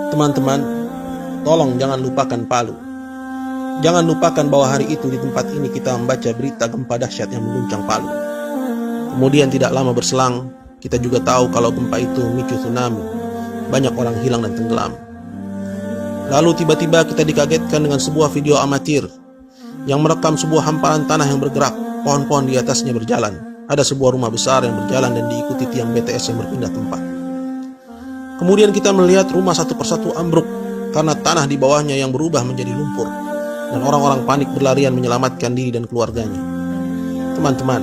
Teman-teman, tolong jangan lupakan Palu. Jangan lupakan bahwa hari itu di tempat ini kita membaca berita gempa dahsyat yang mengguncang Palu. Kemudian tidak lama berselang, kita juga tahu kalau gempa itu memicu tsunami. Banyak orang hilang dan tenggelam. Lalu tiba-tiba kita dikagetkan dengan sebuah video amatir yang merekam sebuah hamparan tanah yang bergerak, pohon-pohon di atasnya berjalan. Ada sebuah rumah besar yang berjalan dan diikuti tiang BTS yang berpindah tempat. Kemudian kita melihat rumah satu persatu ambruk karena tanah di bawahnya yang berubah menjadi lumpur, dan orang-orang panik berlarian menyelamatkan diri dan keluarganya. Teman-teman,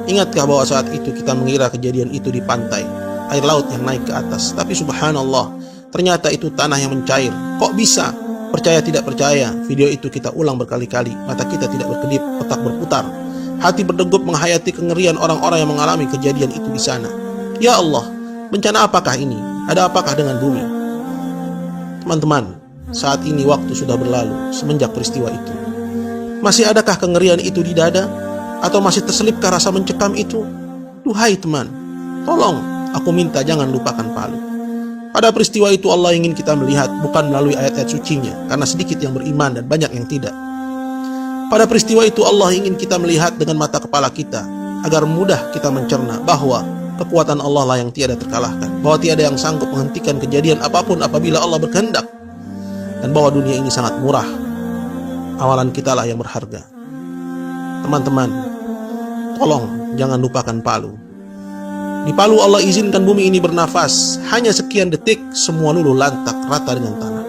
ingatkah bahwa saat itu kita mengira kejadian itu di pantai, air laut yang naik ke atas, tapi subhanallah, ternyata itu tanah yang mencair. Kok bisa? Percaya tidak percaya, video itu kita ulang berkali-kali. Mata kita tidak berkedip, otak berputar, hati berdegup menghayati kengerian orang-orang yang mengalami kejadian itu di sana. Ya Allah, bencana apakah ini? Ada apakah dengan bumi? Teman-teman, saat ini waktu sudah berlalu semenjak peristiwa itu. Masih adakah kengerian itu di dada? Atau masih terselipkah rasa mencekam itu? Duhai teman, tolong, aku minta jangan lupakan Palu. Pada peristiwa itu Allah ingin kita melihat bukan melalui ayat-ayat sucinya, karena sedikit yang beriman dan banyak yang tidak. Pada peristiwa itu Allah ingin kita melihat dengan mata kepala kita, agar mudah kita mencerna bahwa kekuatan Allah lah yang tiada terkalahkan, bahwa tiada yang sanggup menghentikan kejadian apapun apabila Allah berkehendak, dan bahwa dunia ini sangat murah. Amalan kita lah yang berharga. Teman-teman, tolong jangan lupakan Palu. Di Palu Allah izinkan bumi ini bernafas. Hanya sekian detik semua luluh lantak rata dengan tanah.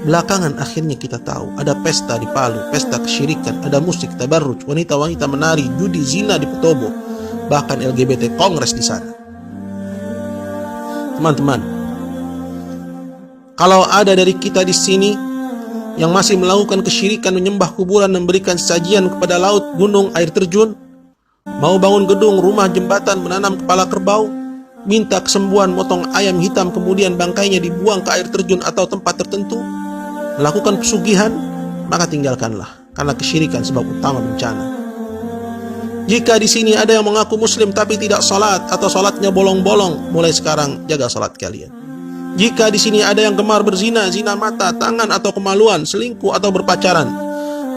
Belakangan akhirnya kita tahu ada pesta di Palu, pesta kesyirikan, ada musik, tabarruj, wanita-wanita menari, judi, zina di Petobo, bahkan LGBT kongres di sana. Teman-teman, kalau ada dari kita di sini yang masih melakukan kesyirikan, menyembah kuburan, memberikan sajian kepada laut, gunung, air terjun, mau bangun gedung, rumah, jembatan, menanam kepala kerbau, minta kesembuhan, motong ayam hitam, kemudian bangkainya dibuang ke air terjun atau tempat tertentu, melakukan pesugihan, maka tinggalkanlah, karena kesyirikan sebab utama bencana. Jika di sini ada yang mengaku muslim tapi tidak salat atau salatnya bolong-bolong, mulai sekarang jaga salat kalian. Jika di sini ada yang gemar berzina, zina mata, tangan atau kemaluan, selingkuh atau berpacaran,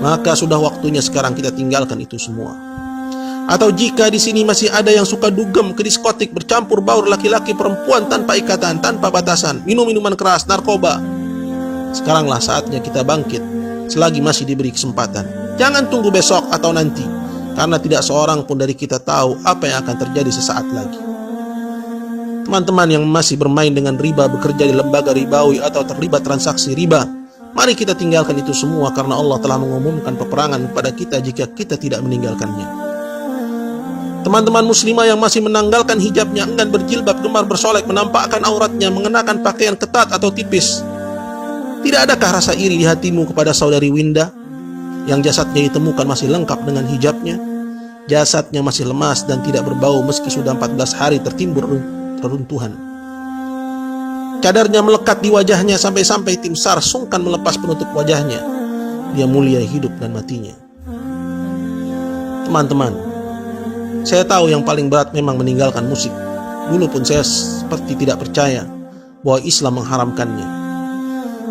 maka sudah waktunya sekarang kita tinggalkan itu semua. Atau jika di sini masih ada yang suka dugem ke diskotik, bercampur baur laki-laki perempuan tanpa ikatan, tanpa batasan, minum minuman keras, narkoba, sekaranglah saatnya kita bangkit selagi masih diberi kesempatan. Jangan tunggu besok atau nanti, karena tidak seorang pun dari kita tahu apa yang akan terjadi sesaat lagi. Teman-teman yang masih bermain dengan riba, bekerja di lembaga ribawi atau terlibat transaksi riba, mari kita tinggalkan itu semua, karena Allah telah mengumumkan peperangan kepada kita jika kita tidak meninggalkannya. Teman-teman muslimah yang masih menanggalkan hijabnya, enggan berjilbab, gemar bersolek, menampakkan auratnya, mengenakan pakaian ketat atau tipis, tidak adakah rasa iri di hatimu kepada saudari Winda yang jasadnya ditemukan masih lengkap dengan hijabnya? Jasadnya masih lemas dan tidak berbau meski sudah 14 hari tertimbun reruntuhan. Cadarnya melekat di wajahnya sampai-sampai tim SAR sungkan melepas penutup wajahnya. Dia mulia hidup dan matinya. Teman-teman, saya tahu yang paling berat memang meninggalkan musik. Dulu pun saya seperti tidak percaya bahwa Islam mengharamkannya.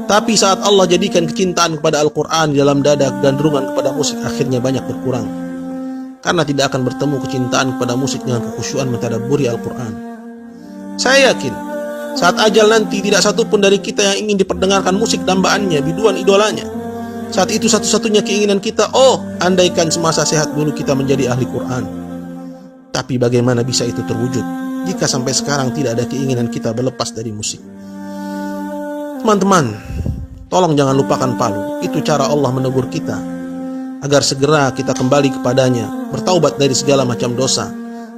Tapi saat Allah jadikan kecintaan kepada Al-Quran di dalam dada, kecenderungan kepada musik akhirnya banyak berkurang. Karena tidak akan bertemu kecintaan kepada musik dengan kekhusyuan mentadabburi Al-Quran. Saya yakin saat ajal nanti tidak satu pun dari kita yang ingin diperdengarkan musik dambaannya, biduan idolanya. Saat itu satu-satunya keinginan kita, andaikan semasa sehat dulu kita menjadi ahli Quran. Tapi bagaimana bisa itu terwujud jika sampai sekarang tidak ada keinginan kita berlepas dari musik? Teman-teman, tolong jangan lupakan Palu. Itu cara Allah menegur kita agar segera kita kembali kepadanya, bertaubat dari segala macam dosa,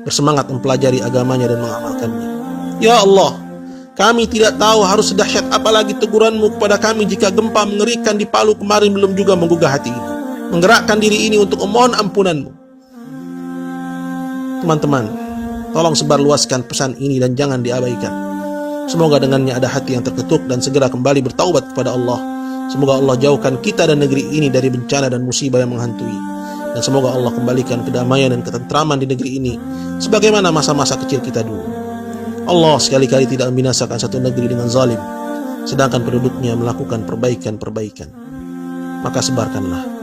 bersemangat mempelajari agamanya dan mengamalkannya. Ya Allah, kami tidak tahu harus sedahsyat apalagi teguranmu kepada kami jika gempa mengerikan di Palu kemarin belum juga menggugah hati ini, menggerakkan diri ini untuk memohon ampunanmu. Teman-teman, tolong sebarluaskan pesan ini dan jangan diabaikan. Semoga dengannya ada hati yang terketuk dan segera kembali bertaubat kepada Allah. Semoga Allah jauhkan kita dan negeri ini dari bencana dan musibah yang menghantui. Dan semoga Allah kembalikan kedamaian dan ketentraman di negeri ini sebagaimana masa-masa kecil kita dulu. Allah sekali-kali tidak membinasakan satu negeri dengan zalim. sedangkan penduduknya melakukan perbaikan-perbaikan. Maka sebarkanlah